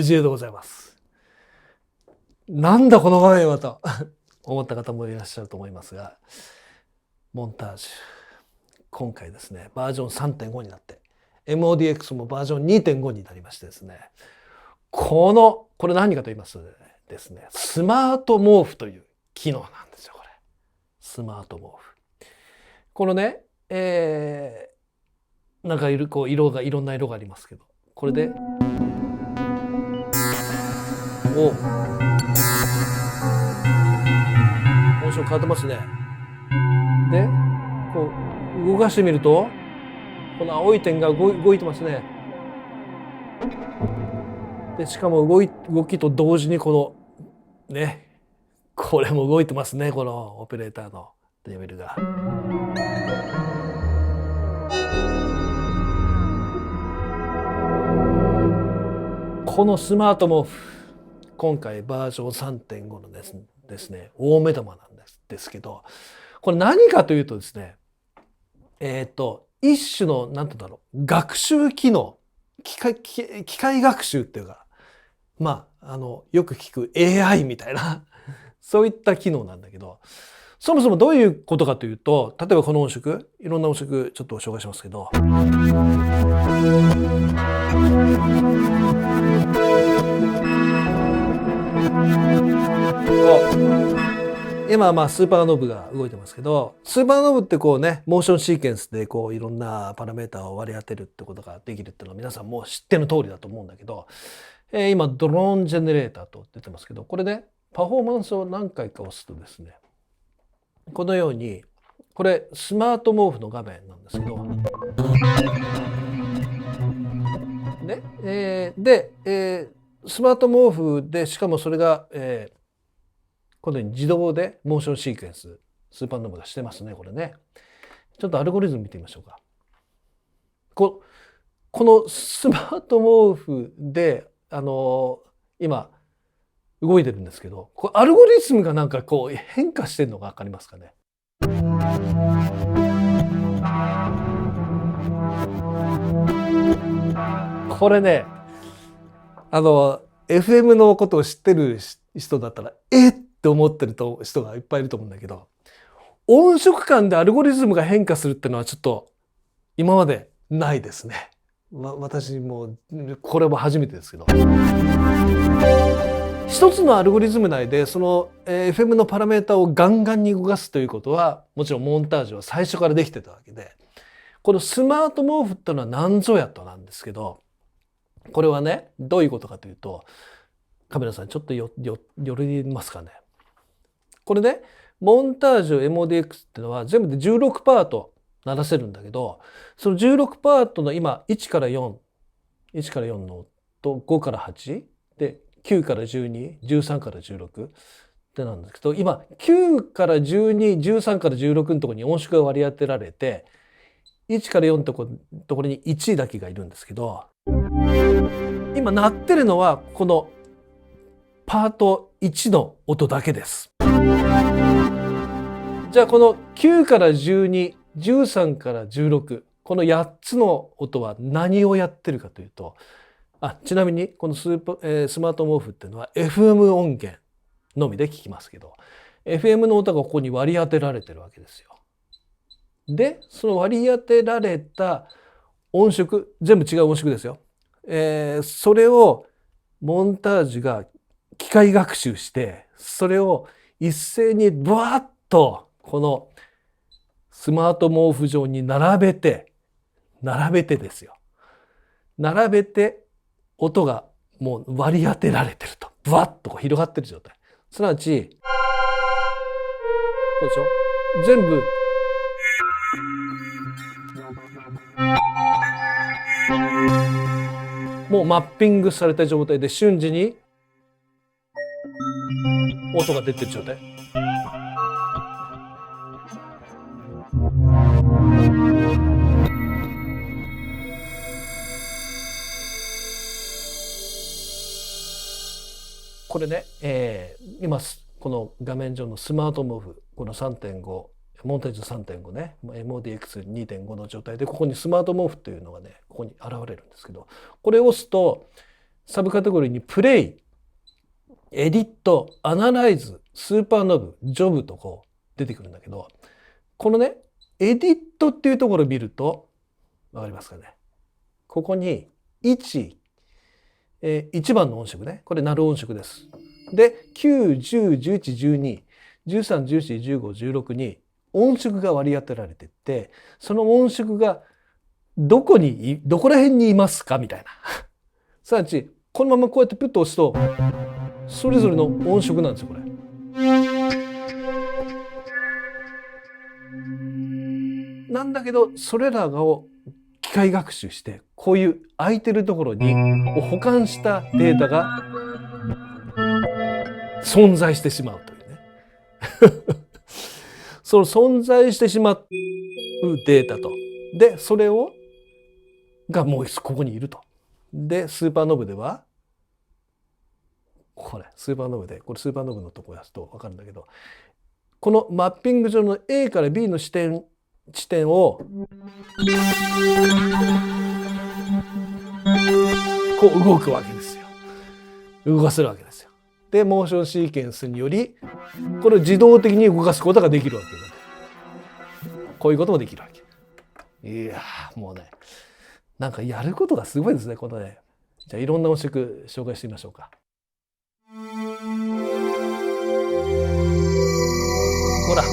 藤江でございます。なんだこの画面はと思った方もいらっしゃると思いますが、モンタージュ今回ですねバージョン 3.5 になって MODX もバージョン 2.5 になりましてですね、これ何かと言いますとですね、スマート毛布という機能なんですよ。これスマート毛布、このね、なんかいろんな色がありますけど、これで音色変わってますね。でこう動かしてみるとこの青い点が動いてますね。でしかも動きと同時にこのね、これも動いてますね。このオペレーターのレベルが。このスマート毛布、今回バージョン 3.5 のですね大目玉なんですけど、これ何かというとですね、一種の何て言うんだろう、学習機能、機械学習っていうか、よく聞く AI みたいなそういった機能なんだけど、そもそもどういうことかというと、例えばこの音色、いろんな音色ちょっと紹介しますけど、今スーパーノブが動いてますけど、スーパーノブってこうね、モーションシーケンスでこういろんなパラメーターを割り当てるってことができるっていうのは皆さんもう知ってる通りだと思うんだけど、今ドローンジェネレーターと出てますけど、これでパフォーマンスを何回か押すとですね、このように、これスマート毛布の画面なんですけど、スマート毛布で、しかもそれが、このように自動でモーションシークエンス、スーパーノブがしてますね。これね、ちょっとアルゴリズム見てみましょうか。このスマート毛布で今動いてるんですけど、これアルゴリズムがなんかこう変化してるのが分かりますかね。これね、FM のことを知ってる人だったらって思ってる人がいっぱいいると思うんだけど、音色間でアルゴリズムが変化するっていうのはちょっと今までないですね。私もこれも初めてですけど、一つのアルゴリズム内でその FM のパラメータをガンガンに動かすということはもちろんモンタージュは最初からできてたわけで、このスマート毛布っていうのは何ぞやとなんですけど、これはねどういうことかというと、カメラさんちょっと寄りますかね。これね、モンタージュ MODX っていうのは全部で16パート鳴らせるんだけど、その16パートの今1から4のと5から8で9から12、13から16ってなんですけど、今9から12、13から16のところに音色が割り当てられて、1から4のところに1だけがいるんですけど、今鳴ってるのはこのパート1の音だけです。じゃあこの9から12、13から16、この8つの音は何をやってるかというと、ちなみにこのスマート毛布っていうのは FM 音源のみで聞きますけど、 FM の音がここに割り当てられてるわけですよ。でその割り当てられた音色、全部違う音色ですよ。それをモンタージュが機械学習して、それを一斉にブワッとこのスマート毛布上に並べてですよ。並べて音がもう割り当てられてると、ブワッとこう広がってる状態。すなわちそうでしょ、全部もうマッピングされた状態で瞬時に音が出てる状態。これね、今この画面上のスマート毛布、この 3.5、モンタージュ 3.5 ね、MODX2.5 の状態で、ここにスマート毛布というのがねここに現れるんですけど、これを押すとサブカテゴリーにプレイ、エディット、アナライズ、スーパーノブ、ジョブとこう出てくるんだけど、このね、エディットっていうところを見ると、わかりますかね。ここに1、1番の音色ね。これ鳴る音色です。で、9、10、11、12、13、14、15、16に音色が割り当てられてって、その音色がどこら辺にいますかみたいな。すなわち、このままこうやってプッと押すと、それぞれの音色なんですよ、これ。なんだけど、それらを機械学習して、こういう空いてるところに保管したデータが存在してしまうというね。その存在してしまうデータと。で、それがもうここにいると。で、スーパーノブでは、これスーパーノブで、これスーパーノブのとこやすと分かるんだけど、このマッピング上の A から B の地点をこう動くわけですよ。動かせるわけですよ。で、モーションシーケンスによりこれを自動的に動かすことができるわけだ。こういうこともできるわけ。いやもうね、なんかやることがすごいですね、このね。じゃあいろんな音色紹介してみましょうか。ほら。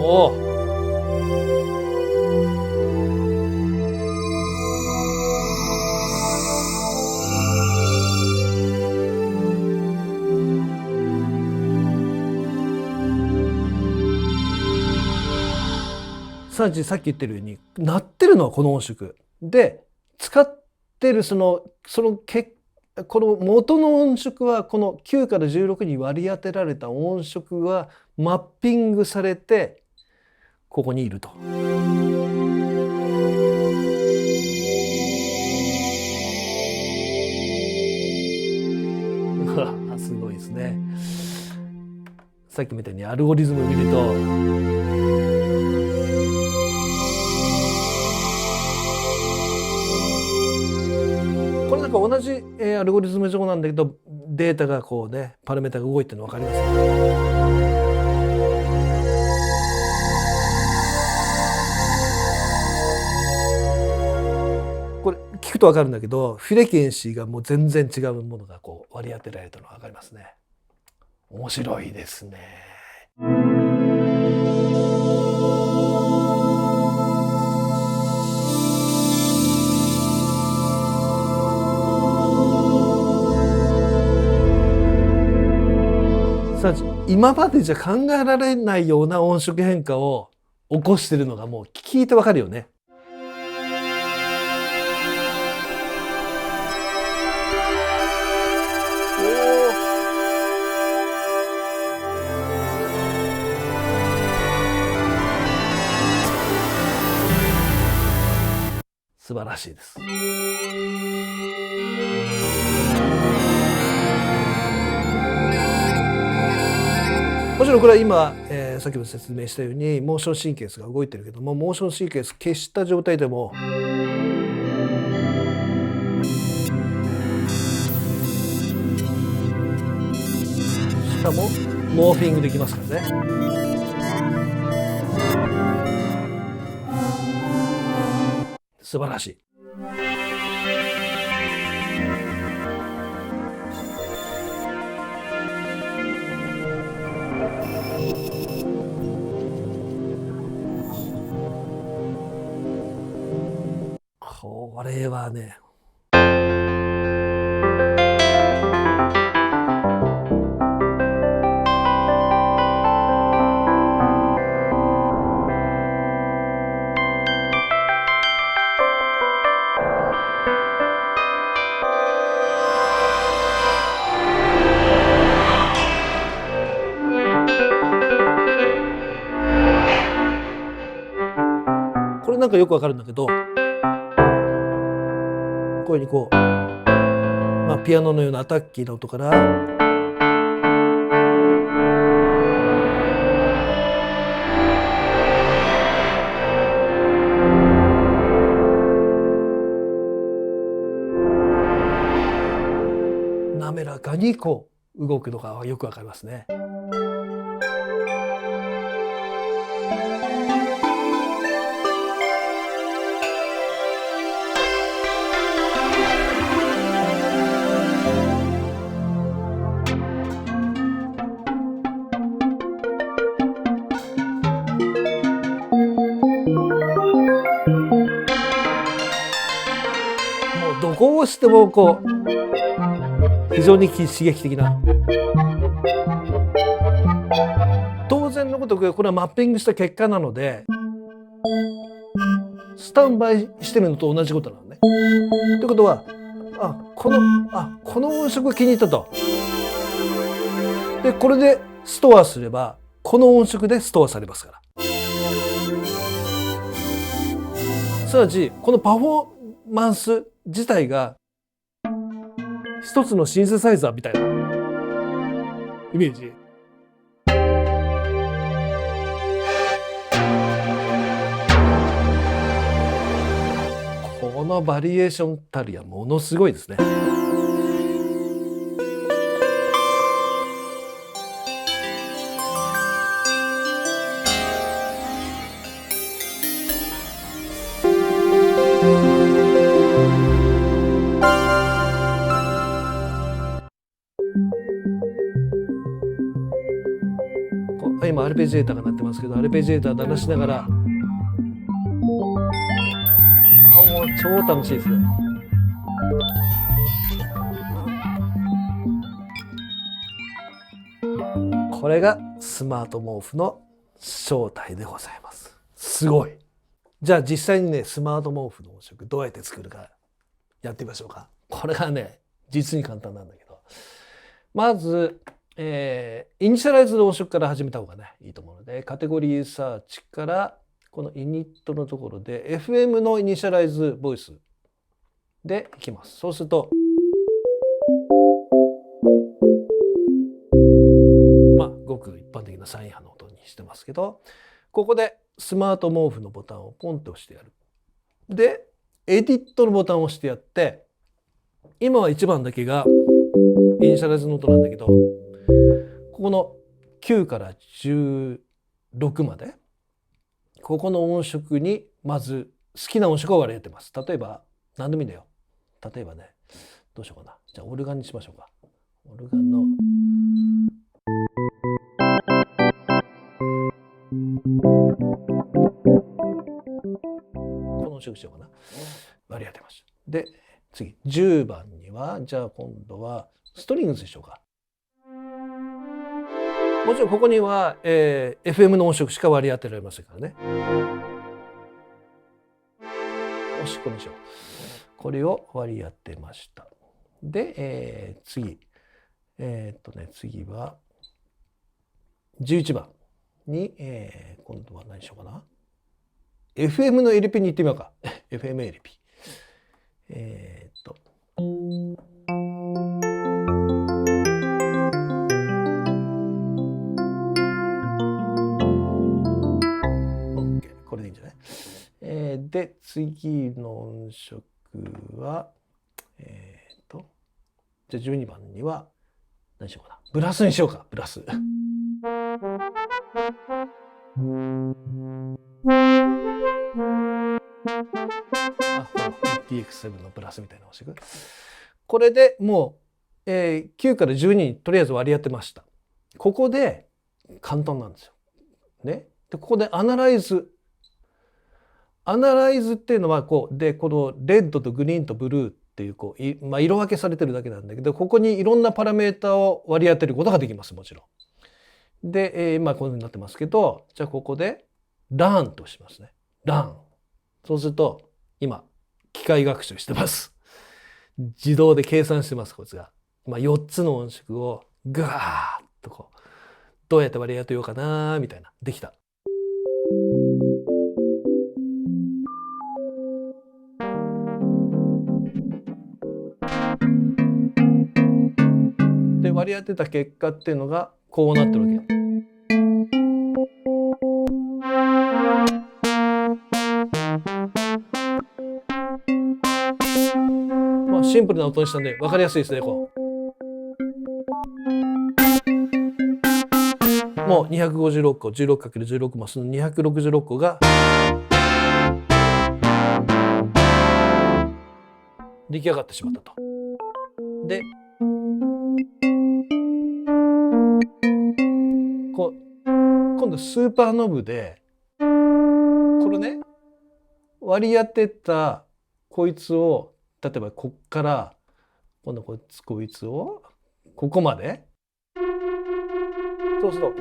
おお。さっき言ってるように鳴ってるのはこの音色で、使ってるこの元の音色はこの9から16に割り当てられた音色がマッピングされてここにいると。すごいですね。さっきみたいにアルゴリズムを見ると、これなんか同じアルゴリズム上なんだけど、データがこうね、パラメータが動いてるの分かりますか？これ聞くと分かるんだけど、フレケンシーがもう全然違うものがこう割り当てられたのが分かりますね。面白いですね。今までじゃ考えられないような音色変化を起こしてるのがもう聞いてわかるよね。素晴らしいです。もちろんこれは今、さっきも説明したようにモーションシーケンスが動いてるけども、モーションシーケンス消した状態でもしかもモーフィングできますからね。素晴らしい。これはね、これなんかよくわかるんだけど、こういうふうにこう、まあ、ピアノのようなアタッキーの音から滑らかにこう動くのがよくわかりますね。もうどこを押してもこう非常に刺激的な。当然のごとくこれはマッピングした結果なのでスタンバイしてるのと同じことなのね。ということはこの音色気に入ったと。でこれでストアすればこの音色でストアされますから。すなわちこのパフォーマンス自体が一つのシンセサイザーみたいなイメージ。このバリエーションたりはものすごいですね。今アルペジエーターが鳴ってますけど、アルペジエーター鳴らしながらもう超楽しいですね。これがスマート毛布の正体でございます。すごい。じゃあ実際にね、スマート毛布の音色どうやって作るかやってみましょうか。これがね実に簡単なんだけど、まずイニシャライズの音色から始めた方がねいいと思うので、カテゴリーサーチからこのイニットのところで FM のイニシャライズボイスでいきます。そうするとごく一般的なサイン波の音にしてますけど、ここでスマート毛布のボタンをポンと押してやる。でエディットのボタンを押してやって、今は1番だけがイニシャライズの音なんだけど、ここの9から16までここの音色にまず好きな音色を割り当てます。例えば何でもいいんだよ。例えばね、どうしようかな。じゃあオルガンにしましょうか。オルガンのこの音色しようかな。割り当てました。で次10番にはじゃあ今度はストリングスでしょうか。もちろんここには、FM の音色しか割り当てられませんからね。おしっこにしよう。これを割り当てました。で、次次は11番に、今度は何しようかな。FM の LP に行ってみようか。FM LP。これでいいんじゃない？で次の音色はじゃあ12番には何しようかな。ブラスにしようか。ブラス。DX7 のブラスみたいな音色。これでもう、9から12にとりあえず割り当てました。ここで簡単なんですよ。ね。でここでアナライズっていうのはこのレッドとグリーンとブルーっていう色分けされてるだけなんだけど、ここにいろんなパラメータを割り当てることができます。もちろん。で、こういうふうになってますけど、じゃあここでランとしますね。ラン。そうすると今機械学習してます。自動で計算してます。こいつが。4つの音色をガーッとどうやって割り当てようかなみたいな。できた。で割り当てた結果っていうのがこうなってるわけ。シンプルな音にしたんで分かりやすいですね。もう256個 16×16 マスの266個が出来上がってしまったと。で今度スーパーノブでこれね割り当てたこいつを例えばこっから今度こいつをここまでそうすると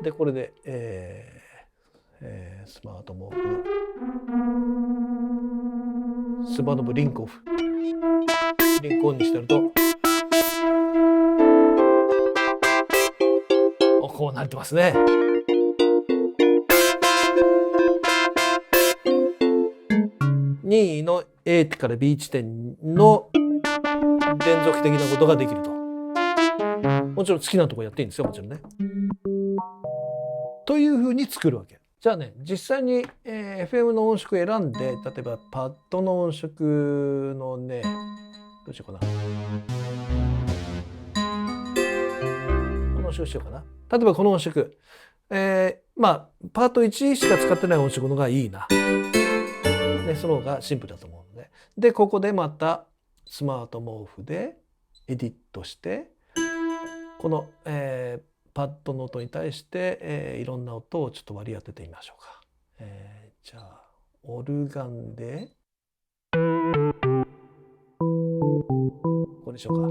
でこれで、スマートモーフスーパーノブリンクオフリンクオンにしてるとこうなってますね。2位の A から B 地点の連続的なことができると。もちろん好きなとこやっていいんですよもちろんね。というふうに作るわけ。じゃあね実際に、FM の音色を選んで例えばパッドの音色のねどうしようかなこの音色しようかな。例えばこの音色、まあパート1しか使ってない音色のがいいな。でその方がシンプルだと思うので。でここでまたスマートモーフでエディットしてこの、パッドの音に対して、いろんな音をちょっと割り当ててみましょうか。じゃあオルガンでこれでしょうか。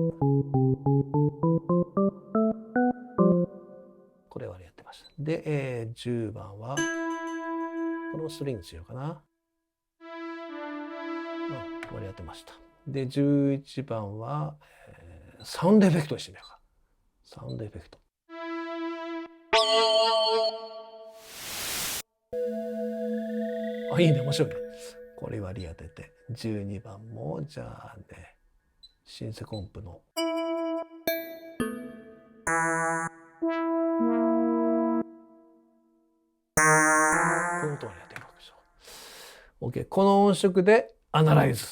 これ割り当てました。で、10番はこのストリングしようかな。割り当てました。で11番は、サウンドエフェクトにしてみようか。サウンドエフェクト。いいね面白いね。これ割り当てて12番もじゃあねシンセコンプのこの音をやっていくわけでしょ。OK この音色でアナライズ。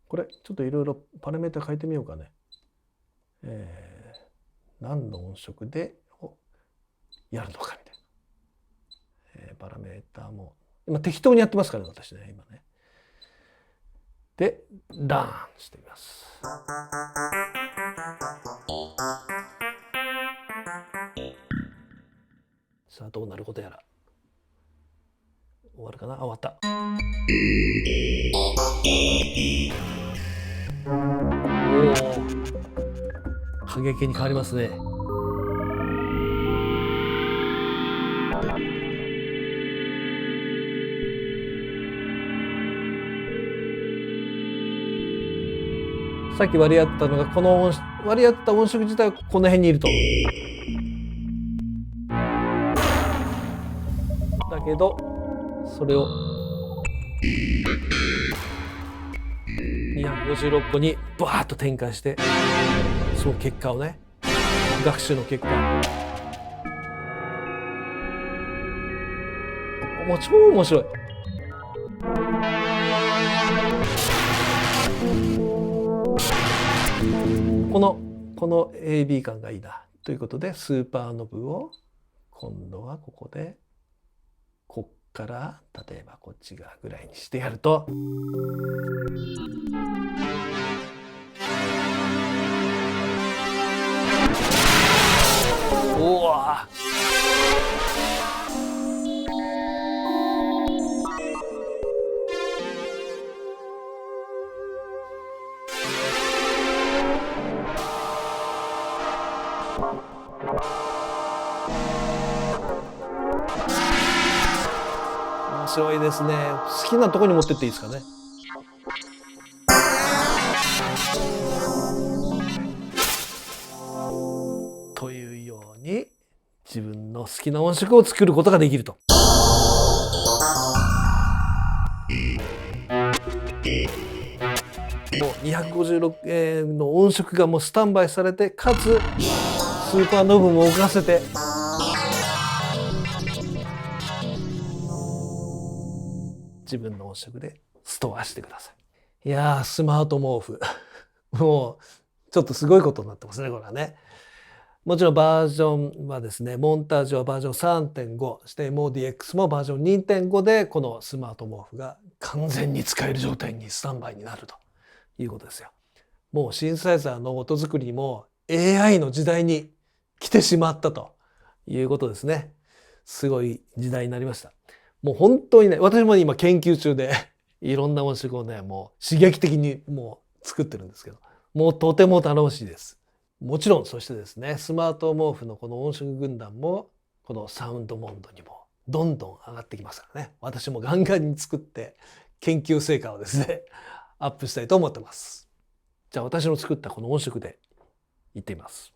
これちょっといろいろパラメータ変えてみようかね。何の音色でやるのかみたいな。パラメータも今適当にやってますからね私ね今ね。でランしてみます。さあどうなることやら。終わるかな。終わった。おお過激に変わりますね。さっき割り当てたのがこの割り当てた音色自体はこの辺にいると。だけどそれを256個にバーッと展開してその結果をね学習の結果もう超面白い。この AB 感がいいなということでスーパーノブを今度はここでこっから例えばこっち側ぐらいにしてやるとおわ面白いですね。好きなとこに持ってっていいですかね。というように自分の好きな音色を作ることができると。もう256の音色がもうスタンバイされてかつスーパーノブも置かせて自分の音色でストアしてください。いやースマート毛布もうちょっとすごいことになってますねこれはね。もちろんバージョンはですね、モンタージュはバージョン 3.5、そして MODX もバージョン 2.5 でこのスマート毛布が完全に使える状態にスタンバイになるということですよ。もうシンセサイザーの音作りにも AI の時代に来てしまったということですね。すごい時代になりました。もう本当にね、私も今研究中でいろんな音色をね、もう刺激的にもう作ってるんですけど、もうとても楽しいです。もちろん、そしてですね、スマート毛布のこの音色軍団も、このサウンドモンドにもどんどん上がってきますからね。私もガンガンに作って研究成果をですね、アップしたいと思ってます。じゃあ私の作ったこの音色でいってみます。